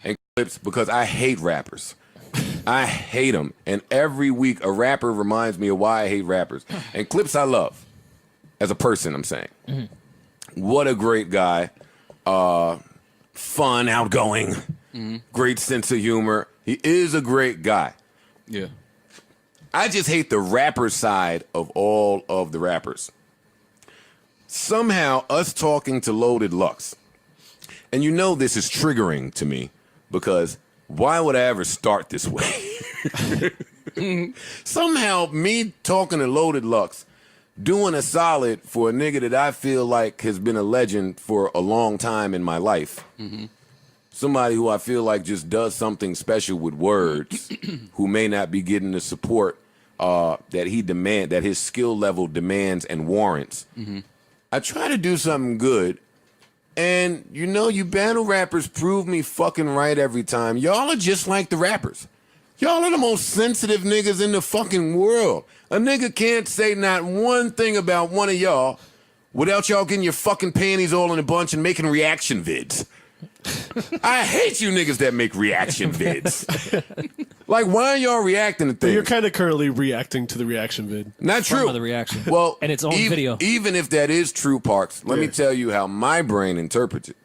and Clips because I hate rappers. I hate them. And every week a rapper reminds me of why I hate rappers. And Clips I love. As a person, I'm saying. Mm-hmm. What a great guy. Fun, outgoing, great sense of humor. He is a great guy. Yeah. I just hate the rapper side of all of the rappers. Somehow, us talking to Loaded Lux, and you know this is triggering to me because why would I ever start this way? Somehow, me talking to Loaded Lux, doing a solid for a nigga that I feel like has been a legend for a long time in my life. Mm-hmm. Somebody who I feel like just does something special with words, who may not be getting the support that his skill level demands and warrants. Mm-hmm. I try to do something good, and you know, you battle rappers prove me fucking right every time. Y'all are just like the rappers. Y'all are the most sensitive niggas in the fucking world. A nigga can't say not one thing about one of y'all without y'all getting your fucking panties all in a bunch and making reaction vids. I hate you niggas that make reaction vids. Like, why are y'all reacting to things? But you're kind of currently reacting to the reaction vid. Not true. The reaction. Well, and it's on video. Even if that is true, Parks, let me tell you how my brain interprets it.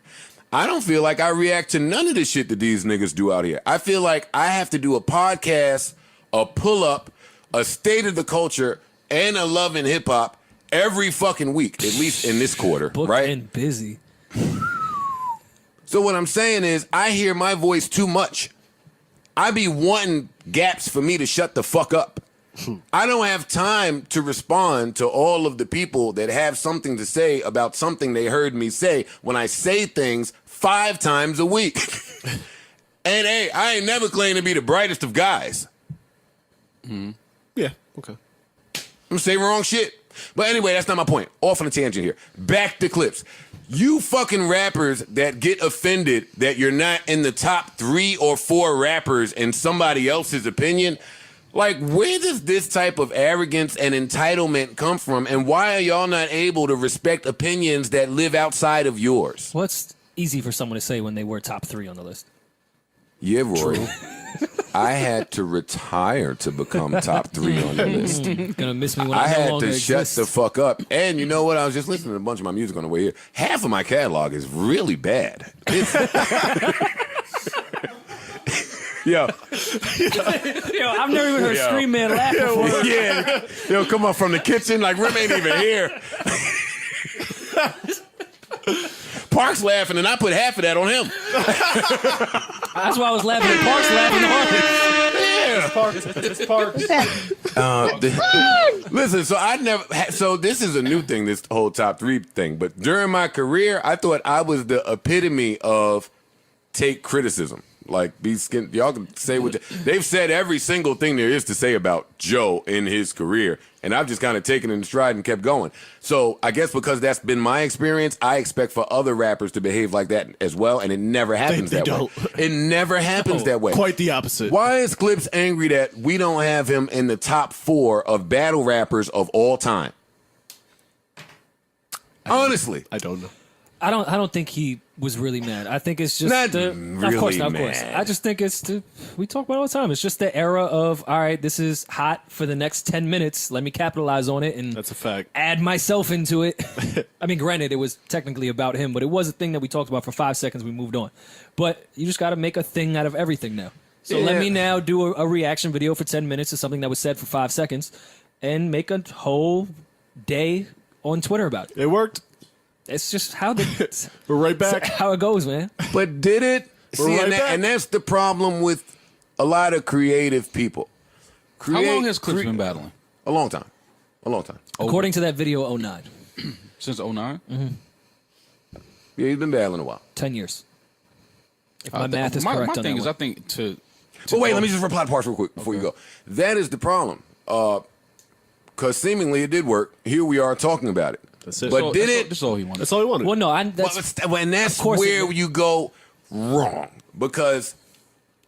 I don't feel like I react to none of the shit that these niggas do out here. I feel like I have to do a podcast, a pull-up, a state of the culture, and a love in hip-hop every fucking week, at least in this quarter, Booked right? and busy. So what I'm saying is I hear my voice too much. I be wanting gaps for me to shut the fuck up. I don't have time to respond to all of the people that have something to say about something they heard me say when I say things 5 times a week. And hey, I ain't never claimed to be the brightest of guys. Yeah, okay. I'm gonna say wrong shit. But anyway, that's not my point. Off on a tangent here. Back to Clips. You fucking rappers that get offended that you're not in the top 3 or 4 rappers in somebody else's opinion, like, where does this type of arrogance and entitlement come from? And why are y'all not able to respect opinions that live outside of yours? Well, it's easy for someone to say when they were top 3 on the list. Yeah, Rory. I had to retire to become top 3 on the list. Gonna miss me when I no had longer to shut exist. the fuck up. And you know what? I was just listening to a bunch of my music on the way here. Half of my catalog is really bad. Yo, I've never even heard Scream Man laugh before. Yeah. Yo, come on from the kitchen like Rim ain't even here. Parks laughing, and I put half of that on him. That's why I was laughing at Parks laughing hard. It's Parks. Listen, so I never. So this is a new thing, this whole top 3 thing. But during my career, I thought I was the epitome of take criticism. Like, be skin. Y'all can say what they've said. Every single thing there is to say about Joe in his career, and I've just kind of taken it in stride and kept going. So I guess because that's been my experience, I expect for other rappers to behave like that as well, and it never happens They that way. don't. It never happens that way. Quite the opposite. Why is Clips angry that we don't have him in the top 4 of battle rappers of all time? Honestly, I don't know. I don't think he was really mad. I think it's just Not of course. mad. I just think we talk about it all the time. It's just the era of, all right, this is hot for the next 10 minutes. Let me capitalize on it and That's a fact. add myself into it. I mean, granted, it was technically about him, but it was a thing that we talked about for 5 seconds. We moved on. But you just got to make a thing out of everything now. So let me now do a reaction video for 10 minutes to something that was said for 5 seconds and make a whole day on Twitter about it. It worked. It's just how We're right back. how it goes, man. but did it? We're See, right back. and that's the problem with a lot of creative people. How long has Clips been battling? A long time. A long time. According to that video, 09. Since 09? Yeah, he's been battling a while. 10 years. If my math is my correct on thing that is, one. I think to But wait, let me just reply to Parks real quick before you go. That is the problem. Because seemingly it did work. Here we are talking about it. That's it. But did it? That's all he wanted. That's all he wanted. Well, no, And that's of course where you go wrong. Because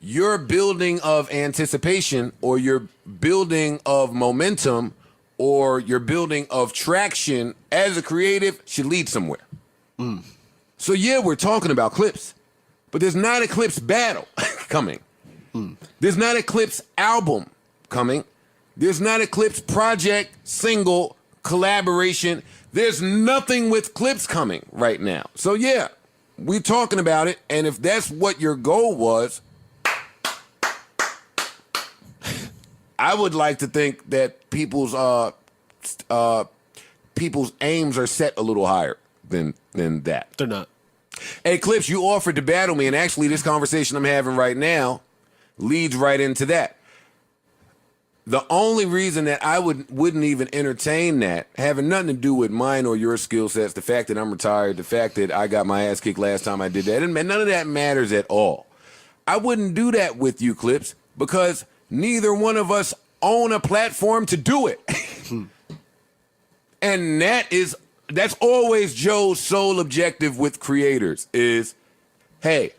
your building of anticipation or your building of momentum or your building of traction as a creative should lead somewhere. So yeah, we're talking about Clips. but there's not a Clips battle coming. There's not a Clips album coming. There's not a Clips project, single, collaboration. There's nothing with Clips coming right now. So yeah, we're talking about it, and if that's what your goal was, I would like to think that people's aims are set a little higher than that. They're not. Hey, Clips, you offered to battle me, and actually this conversation I'm having right now leads right into that. The only reason that I wouldn't even entertain that, having nothing to do with mine or your skill sets, the fact that I'm retired, the fact that I got my ass kicked last time I did that, and none of that matters at all. I wouldn't do that with you, Clips, because neither one of us own a platform to do it. And that's always Joe's sole objective with creators is, hey,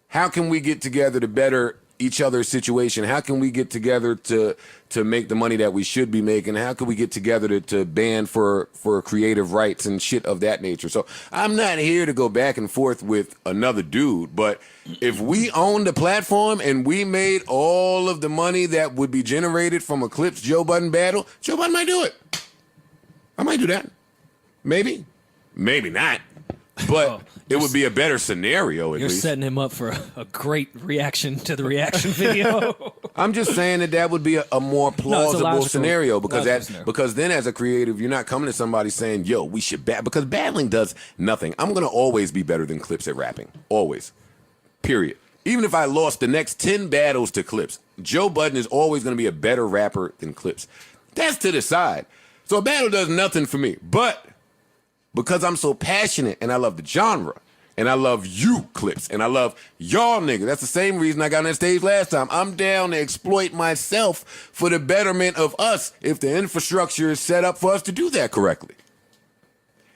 how can we get together to better each other's situation? How can we get together to make the money that we should be making? How can we get together to ban for creative rights and shit of that nature? So I'm not here to go back and forth with another dude, but if we owned a platform and we made all of the money that would be generated from a Clips Joe Budden battle, Joe Budden might do it. I might do that. Maybe. Maybe not. But it would be a better scenario, at You're least. setting him up for a great reaction to the reaction video. I'm just saying that would be a more plausible logical scenario because scenario. because then as a creative, you're not coming to somebody saying, yo, we should battle. Because battling does nothing. I'm going to always be better than Clips at rapping. Always. Period. Even if I lost the next 10 battles to Clips, Joe Budden is always going to be a better rapper than Clips. That's to the side. So a battle does nothing for me. But because I'm so passionate and I love the genre and I love you, Clips, and I love y'all niggas. That's the same reason I got on that stage last time. I'm down to exploit myself for the betterment of us if the infrastructure is set up for us to do that correctly.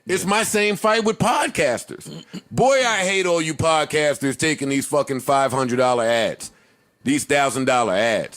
It's my same fight with podcasters. Boy, I hate all you podcasters taking these fucking $500 ads, these $1,000 ads.